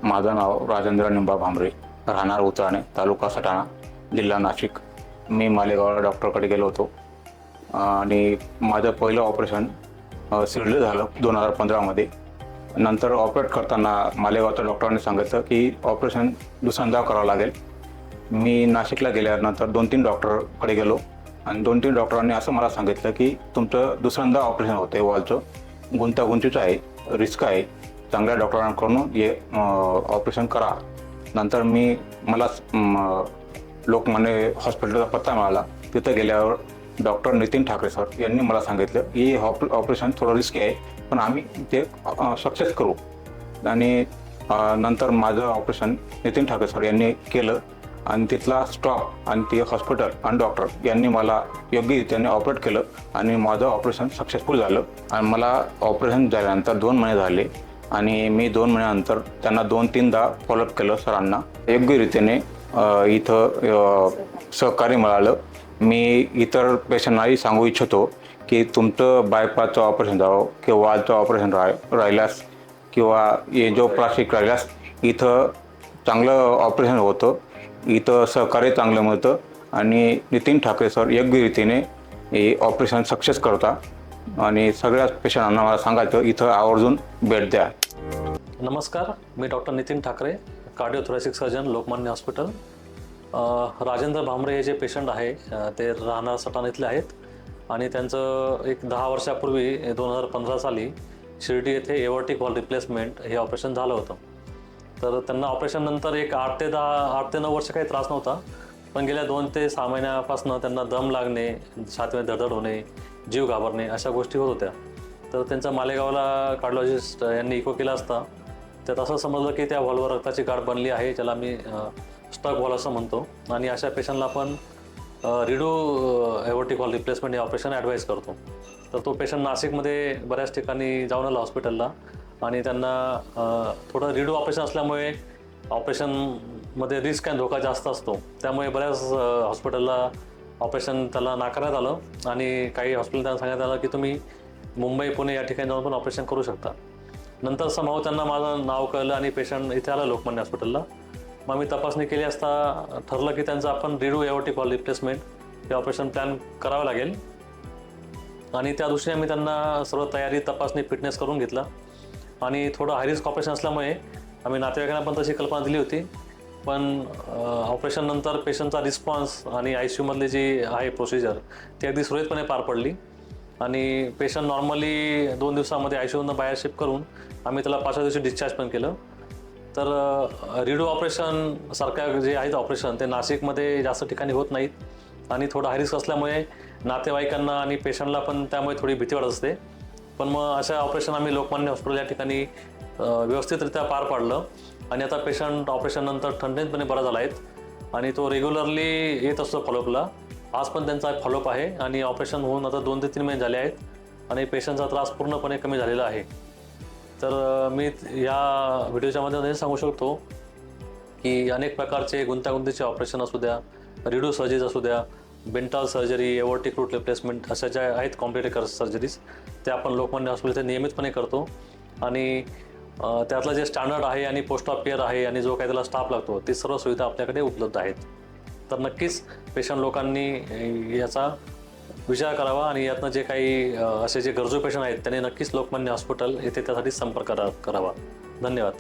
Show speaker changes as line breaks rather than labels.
माझं नाव राजेंद्र निंबा भांबरे, राहणार उतराणे, तालुका सटाणा, जिल्हा नाशिक. मी मालेगावला डॉक्टरकडे गेलो होतो आणि माझं पहिलं ऑपरेशन शिर्डीला झालं 2015मध्ये. नंतर ऑपरेट करताना मालेगावच्या डॉक्टरांनी सांगितलं की ऑपरेशन दुसऱ्यांदा करावं लागेल. मी नाशिकला गेल्यानंतर 2-3 डॉक्टरकडे गेलो आणि 2-3 डॉक्टरांनी असं मला सांगितलं की तुमचं दुसऱ्यांदा ऑपरेशन होतं आहे, वॉलचं गुंतागुंतीचं आहे, रिस्क आहे, चांगल्या डॉक्टरांकडून हे ऑपरेशन करा. नंतर मला लोकमान्य हॉस्पिटलचा पत्ता मिळाला. तिथं गेल्यावर डॉक्टर नितीन ठाकरे सर यांनी मला सांगितलं की ऑपरेशन थोडं रिस्की आहे, पण आम्ही ते सक्सेस करू. आणि नंतर माझं ऑपरेशन नितीन ठाकरे सर यांनी केलं आणि तिथला स्टॉफ आणि ते हॉस्पिटल आणि डॉक्टर यांनी मला योग्यरीत्याने ऑपरेट केलं आणि माझं ऑपरेशन सक्सेसफुल झालं. आणि मला ऑपरेशन झाल्यानंतर 2 महिने झाले आणि मी 2 महिन्यानंतर त्यांना 2-3दा फॉलोअप केलं सरांना. योग्यरीत्याने इथं सहकार्य मिळालं. मी इतर पेशंटनाही सांगू इच्छितो की तुमचं बायपासचं ऑपरेशन जावं किंवा वालचं ऑपरेशन राहिल्यास किंवा एंजिओप्लास्टिक राहिल्यास इथं चांगलं ऑपरेशन होतं, इथं सहकार्य चांगलं मिळतं आणि नितीन ठाकरे सर योग्य रीतीने हे ऑपरेशन सक्सेस करतात आणि सगळ्याच पेशंटांना मला सांगायचं इथं आवर्जून भेट द्या.
नमस्कार, मी doctor Nitin Thakare, cardiothoracic surgeon, Lokmanya hospital. Rajendra Bhambre हे जे पेशंट आहे ते राहणार सटाणा इथले आहेत आणि त्यांचं एक 10 वर्षापूर्वी 2015 साली शिर्डी येथे एवर्टिक वॉल रिप्लेसमेंट हे ऑपरेशन झालं होतं. तर त्यांना ऑपरेशननंतर एक 8 ते 9 वर्ष काही त्रास नव्हता, पण गेल्या 2 ते 6 महिन्यापासून त्यांना दम लागणे, छातीमध्ये धडधड होणे, जीव घाबरणे अशा गोष्टी होत होत्या. तर त्यांचा मालेगावला कार्डिओलॉजिस्ट यांनी इको केला असता त्यात असं समजलं की त्या व्हॉल्ववर रक्ताची गाठ बनली आहे, ज्याला मी स्टक व्हॉल असं म्हणतो. आणि अशा पेशंटला आपण रिडो एवर्टिक वॉल रिप्लेसमेंट हे ऑपरेशन ॲडवाईज करतो. तर तो पेशंट नाशिकमध्ये बऱ्याच ठिकाणी जाऊन आला हॉस्पिटलला आणि त्यांना थोडं रिडो ऑपरेशन असल्यामुळे ऑपरेशनमध्ये रिस्क आणि धोका जास्त असतो, त्यामुळे बऱ्याच हॉस्पिटलला ऑपरेशन त्याला नाकारण्यात आलं आणि काही हॉस्पिटल त्यांना सांगण्यात आलं की तुम्ही मुंबई, पुणे या ठिकाणी जाऊन पण ऑपरेशन करू शकता. नंतर समभाव त्यांना माझं नाव कळलं आणि पेशंट इथे आला लोकमान्य हॉस्पिटलला. मग मी तपासणी केली असता ठरलं की त्यांचं आपण रिडो एवर्टिक वॉल रिप्लेसमेंट हे ऑपरेशन प्लॅन करावं लागेल आणि त्या दृष्टीने आम्ही त्यांना सर्व तयारी, तपासणी, फिटनेस करून घेतला. आणि थोडं हाय रिस्क ऑपरेशन असल्यामुळे आम्ही नातेवाईकांना पण तशी कल्पना दिली होती, पण ऑपरेशननंतर पेशंटचा रिस्पॉन्स आणि ICUमधली जी आहे प्रोसिजर ती अगदी सुरळीतपणे पार पडली आणि पेशंट नॉर्मली 2 दिवसामध्ये ICUमधून बाहेर शिफ्ट करून आम्ही त्याला 5व्या दिवशी डिस्चार्ज पण केलं. तर रिडो ऑपरेशन सारख्या जे आहेत ऑपरेशन ते नाशिकमध्ये जास्त ठिकाणी होत नाहीत आणि थोडं हाय रिस्क असल्यामुळे नातेवाईकांना आणि पेशंटला पण त्यामुळे थोडी भीती वाटत असते. पण मग अशा ऑपरेशन आम्ही लोकमान्य हॉस्पिटल या ठिकाणी व्यवस्थितरित्या पार पाडलं आणि आता पेशंट ऑपरेशननंतर ठणठणीतपणे बरा झाला आहेत आणि तो रेग्युलरली येत असतो फॉलोअपला. आज पण त्यांचा फॉलोअप आहे आणि ऑपरेशन होऊन आता 2 ते 3 महिने झाले आहेत आणि पेशंटचा त्रास पूर्णपणे कमी झालेला आहे. तर मी या व्हिडिओच्या माध्यमातून सांगू शकतो की अनेक प्रकारचे गुंतागुंतीचे ऑपरेशन असू द्या, रिडो सर्जरीज असू द्या, बेंटाल सर्जरी, एवर्टिक रूट रिप्लेसमेंट अशा ज्या आहेत कॉम्प्लिकेटेड सर्जरीज त्या आपण लोकमान्य हॉस्पिटलचे नियमितपणे करतो आणि त्यातलं जे स्टँडर्ड आहे आणि पोस्ट ऑफ केअर आहे आणि जो काही त्याला स्टाफ लागतो ती सर्व सुविधा आपल्याकडे उपलब्ध आहेत. तर नक्कीच पेशंट लोकांनी याचा विचार करावा आणि यातनं जे काही असे जे गरजू पेशंट आहेत त्यांनी नक्कीच लोकमान्य हॉस्पिटल येथे त्यासाठी संपर्क करावा. धन्यवाद.